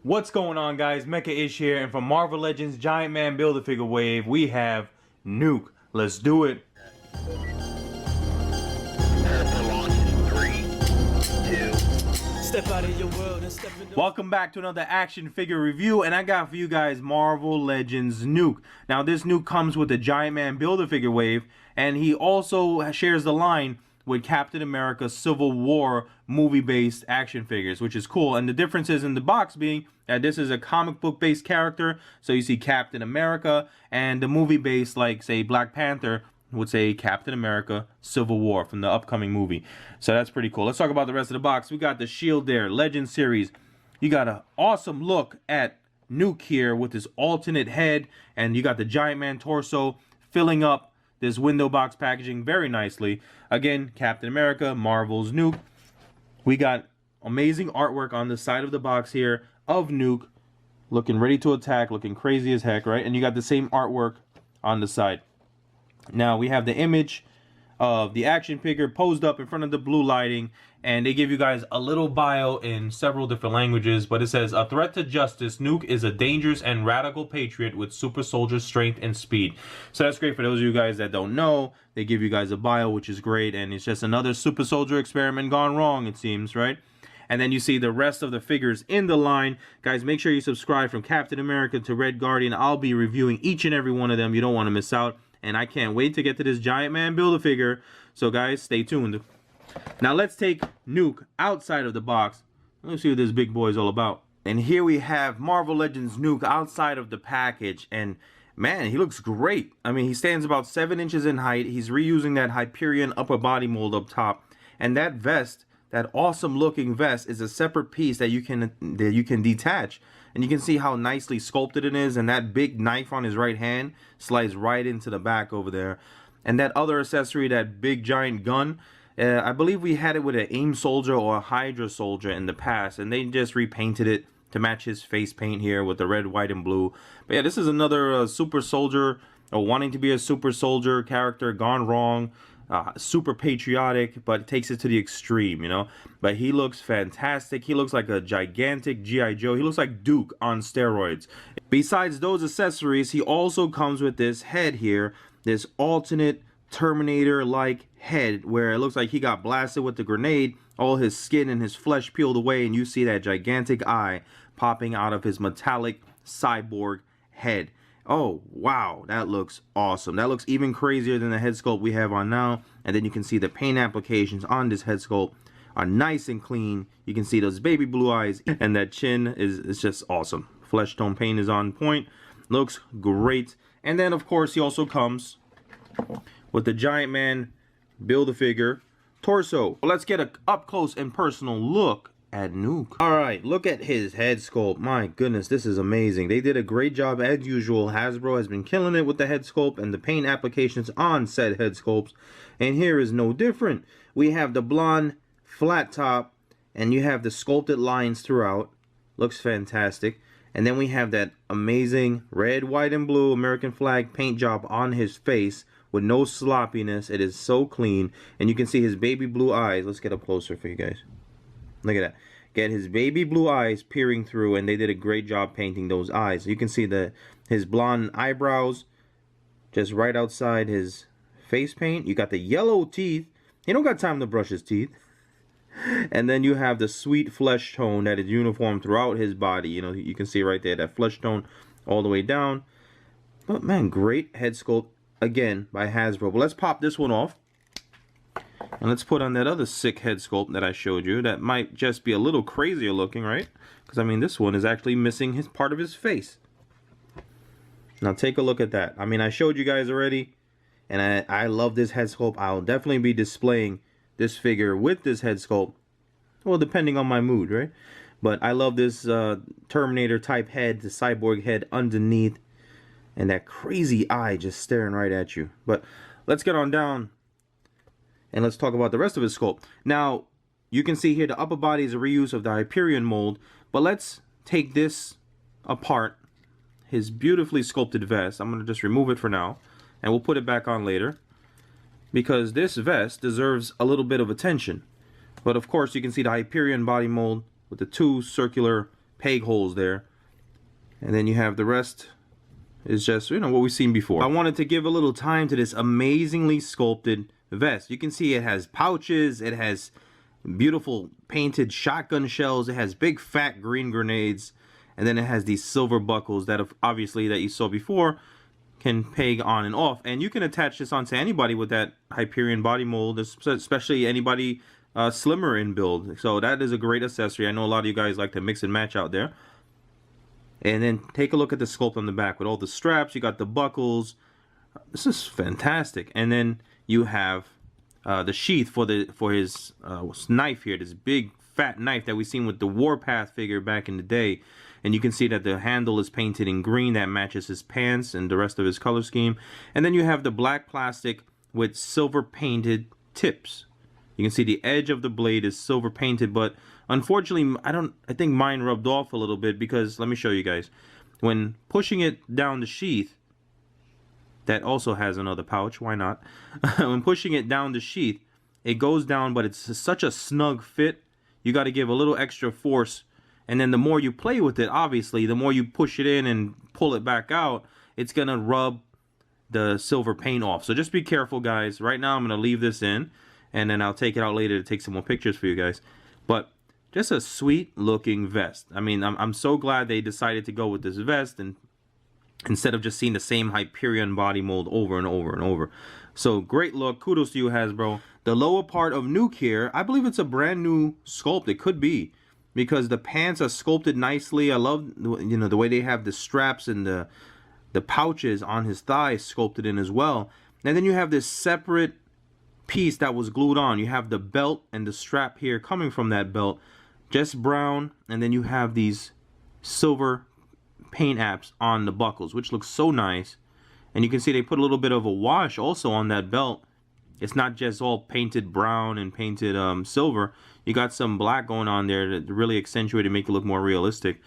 What's going on, guys? Mecha Ish here, and from Marvel Legends Giant Man Build-A-Figure Wave, we have Nuke. Let's do it. Welcome back to another action figure review, and I got for you guys Marvel Legends Nuke. Now, this Nuke comes with the Giant Man Build-A-Figure Wave, and he also shares the line with Captain America Civil War movie-based action figures, which is cool. And the difference is in the box being that this is a comic book-based character, so you see Captain America, and the movie-based, like, say, Black Panther would say Captain America Civil War from the upcoming movie. So that's pretty cool. Let's talk about the rest of the box. We got the shield there, Legend Series. You got an awesome look at Nuke here with his alternate head, and you got the Giant Man torso filling up this window box packaging very nicely. Again, Captain America, Marvel's Nuke. We got amazing artwork on the side of the box here of Nuke, looking ready to attack, looking crazy as heck, right? And you got the same artwork on the side. Now we have the image of the action figure posed up in front of the blue lighting, and they give you guys a little bio in several different languages, but it says, a threat to justice, Nuke is a dangerous and radical patriot with super soldier strength and speed. So that's great for those of you guys that don't know. They give you guys a bio, which is great, and it's just another super soldier experiment gone wrong, it seems, right? And then you see the rest of the figures in the line. Guys, make sure you subscribe from Captain America to Red Guardian. I'll be reviewing each and every one of them. You don't want to miss out. And I can't wait to get to this Giant Man Build-A-Figure. So guys, stay tuned. Now let's take Nuke outside of the box. Let's see what this big boy is all about. And here we have Marvel Legends Nuke outside of the package. And man, he looks great. I mean, he stands about 7 inches in height. He's reusing that Hyperion upper body mold up top. And that vest, that awesome looking vest, is a separate piece that you can detach. And you can see how nicely sculpted it is, and that big knife on his right hand slides right into the back over there. And that other accessory, that big giant gun, I believe we had it with an AIM soldier or a Hydra soldier in the past, and they just repainted it to match his face paint here with the red, white, and blue. But yeah, this is another super soldier, or wanting to be a super soldier character gone wrong. Super patriotic, but takes it to the extreme, you know. But he looks fantastic. He looks like a gigantic G.I. Joe. He looks like Duke on steroids. Besides those accessories, he also comes with this head here, this alternate Terminator-like head, where it looks like he got blasted with the grenade. All his skin and his flesh peeled away, and you see that gigantic eye popping out of his metallic cyborg head. Oh, wow, that looks awesome. That looks even crazier than the head sculpt we have on now. And then you can see the paint applications on this head sculpt are nice and clean. You can see those baby blue eyes, and that chin is just awesome. Flesh tone paint is on point. Looks great. And then, of course, he also comes with the Giant Man Build-A-Figure torso. Let's get an up-close and personal look at Nuke. Alright, look at his head sculpt. My goodness, this is amazing. They did a great job as usual. Hasbro has been killing it with the head sculpt and the paint applications on said head sculpts. And here is no different. We have the blonde flat top, and you have the sculpted lines throughout. Looks fantastic. And then we have that amazing red, white, and blue American flag paint job on his face with no sloppiness. It is so clean. And you can see his baby blue eyes. Let's get up closer for you guys. Look at that. Get his baby blue eyes peering through, and they did a great job painting those eyes. You can see his blonde eyebrows just right outside his face paint. You got the yellow teeth. He don't got time to brush his teeth. And then you have the sweet flesh tone that is uniform throughout his body. You know, you can see right there that flesh tone all the way down. But man, great head sculpt again by Hasbro. But let's pop this one off. And let's put on that other sick head sculpt that I showed you. That might just be a little crazier looking, right? Because, I mean, this one is actually missing his part of his face. Now, take a look at that. I mean, I showed you guys already. And I love this head sculpt. I'll definitely be displaying this figure with this head sculpt. Well, depending on my mood, right? But I love this Terminator type head, the cyborg head underneath. And that crazy eye just staring right at you. But let's get on down. And let's talk about the rest of his sculpt. Now, you can see here the upper body is a reuse of the Hyperion mold. But let's take this apart. His beautifully sculpted vest. I'm going to just remove it for now. And we'll put it back on later. Because this vest deserves a little bit of attention. But of course, you can see the Hyperion body mold with the two circular peg holes there. And then you have the rest is just, you know, what we've seen before. I wanted to give a little time to this amazingly sculpted vest. You can see it has pouches, it has beautiful painted shotgun shells, it has big fat green grenades, and then it has these silver buckles that obviously that you saw before can peg on and off. And you can attach this onto anybody with that Hyperion body mold, especially anybody slimmer in build. So that is a great accessory. I know a lot of you guys like to mix and match out there. And then take a look at the sculpt on the back with all the straps. You got the buckles. This is fantastic. And then you have the sheath for his knife here. This big fat knife that we've seen with the Warpath figure back in the day. And you can see that the handle is painted in green. That matches his pants and the rest of his color scheme. And then you have the black plastic with silver painted tips. You can see the edge of the blade is silver painted, but unfortunately, I think mine rubbed off a little bit because, let me show you guys. When pushing it down the sheath, that also has another pouch, why not? When pushing it down the sheath, it goes down, but it's such a snug fit. You got to give a little extra force. And then the more you play with it, obviously, the more you push it in and pull it back out, it's going to rub the silver paint off. So just be careful, guys. Right now, I'm going to leave this in, and then I'll take it out later to take some more pictures for you guys. But just a sweet looking vest. I mean, I'm so glad they decided to go with this vest and instead of just seeing the same Hyperion body mold over and over and over. So great look. Kudos to you, Hasbro. The lower part of Nuke here, I believe it's a brand new sculpt. It could be, because the pants are sculpted nicely. I love, you know, the way they have the straps and the pouches on his thighs sculpted in as well. And then you have this separate piece that was glued on. You have the belt and the strap here coming from that belt, just brown, and then you have these silver paint apps on the buckles, which looks so nice. And you can see they put a little bit of a wash also on that belt. It's not just all painted brown and painted silver. You got some black going on there to really accentuate and make it look more realistic.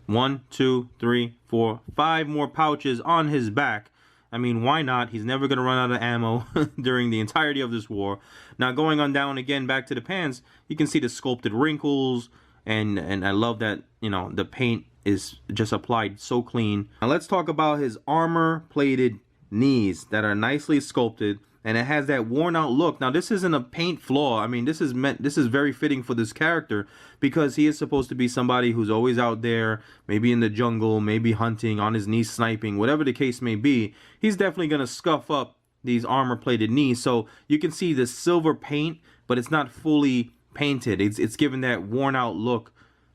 1, 2, 3, 4, 5 more pouches on his back. I mean, why not? He's never going to run out of ammo during the entirety of this war. Now, going on down again back to the pants, you can see the sculpted wrinkles, and I love that, you know, the paint is just applied so clean. Now, let's talk about his armor-plated knees that are nicely sculpted, and it has that worn-out look. Now, this isn't a paint flaw. I mean, this is very fitting for this character because he is supposed to be somebody who's always out there, maybe in the jungle, maybe hunting, on his knees sniping, whatever the case may be. He's definitely going to scuff up these armor-plated knees. So you can see the silver paint, but it's not fully painted. It's given that worn-out look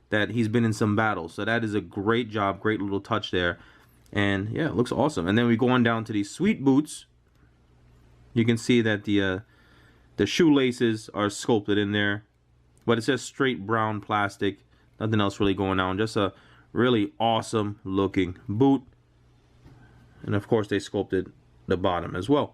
that he's been in some battles. So that is a great job, great little touch there. And yeah, it looks awesome. And then we go on down to these sweet boots. You can see that the shoelaces are sculpted in there, but it's just straight brown plastic. Nothing else really going on. Just a really awesome looking boot. And of course they sculpted the bottom as well.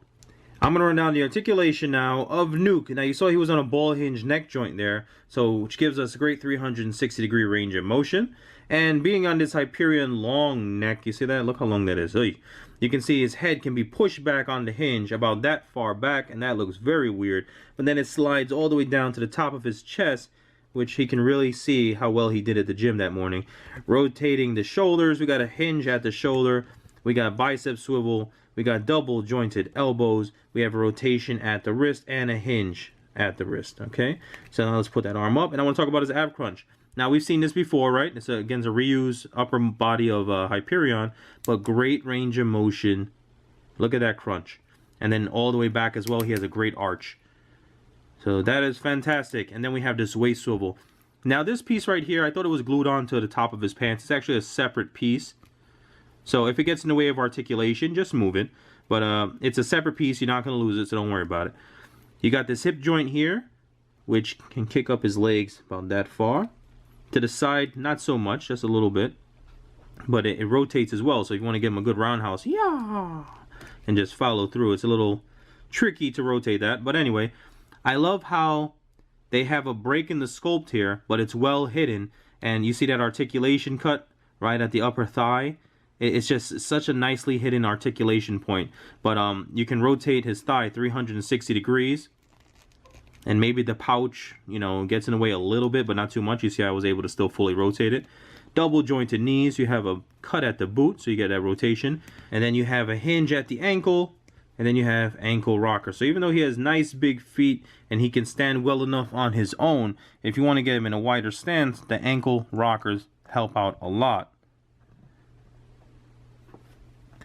I'm going to run down the articulation now of Nuke. Now you saw he was on a ball hinge neck joint there, so which gives us a great 360-degree range of motion. And being on this Hyperion long neck, you see that? Look how long that is. Oy. You can see his head can be pushed back on the hinge about that far back, and that looks very weird. But then it slides all the way down to the top of his chest, which he can really see how well he did at the gym that morning. Rotating the shoulders, we got a hinge at the shoulder, we got bicep swivel, we got double jointed elbows, we have a rotation at the wrist, and a hinge at the wrist, okay? So now let's put that arm up, and I want to talk about his ab crunch. Now, we've seen this before, right? It's, again, a reused upper body of Hyperion, but great range of motion. Look at that crunch. And then all the way back as well, he has a great arch. So that is fantastic. And then we have this waist swivel. Now, this piece right here, I thought it was glued on to the top of his pants. It's actually a separate piece. So if it gets in the way of articulation, just move it. But it's a separate piece. You're not going to lose it, so don't worry about it. You got this hip joint here, which can kick up his legs about that far. To the side, not so much, just a little bit. But it rotates as well, so if you want to give him a good roundhouse, yeah, and just follow through. It's a little tricky to rotate that. But anyway, I love how they have a break in the sculpt here, but it's well hidden. And you see that articulation cut right at the upper thigh. It's just such a nicely hidden articulation point. But you can rotate his thigh 360 degrees. And maybe the pouch, you know, gets in the way a little bit, but not too much. You see I was able to still fully rotate it. Double jointed knees. You have a cut at the boot, so you get that rotation. And then you have a hinge at the ankle. And then you have ankle rocker. So even though he has nice big feet and he can stand well enough on his own, if you want to get him in a wider stance, the ankle rockers help out a lot.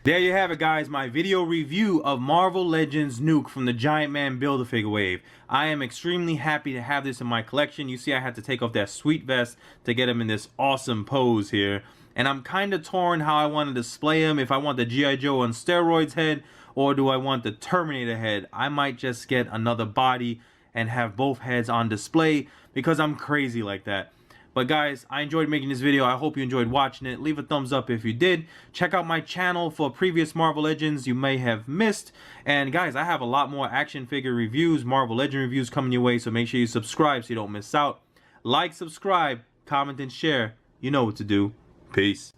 There you have it, guys, my video review of Marvel Legends Nuke from the Giant Man Build-A-Figure wave. I am extremely happy to have this in my collection. You see I had to take off that sweet vest to get him in this awesome pose here. And I'm kind of torn how I want to display him, if I want the G.I. Joe on steroids head, or do I want the Terminator head. I might just get another body and have both heads on display because I'm crazy like that. But guys, I enjoyed making this video. I hope you enjoyed watching it. Leave a thumbs up if you did. Check out my channel for previous Marvel Legends you may have missed. And guys, I have a lot more action figure reviews, Marvel Legend reviews coming your way, so make sure you subscribe so you don't miss out. Like, subscribe, comment, and share. You know what to do. Peace.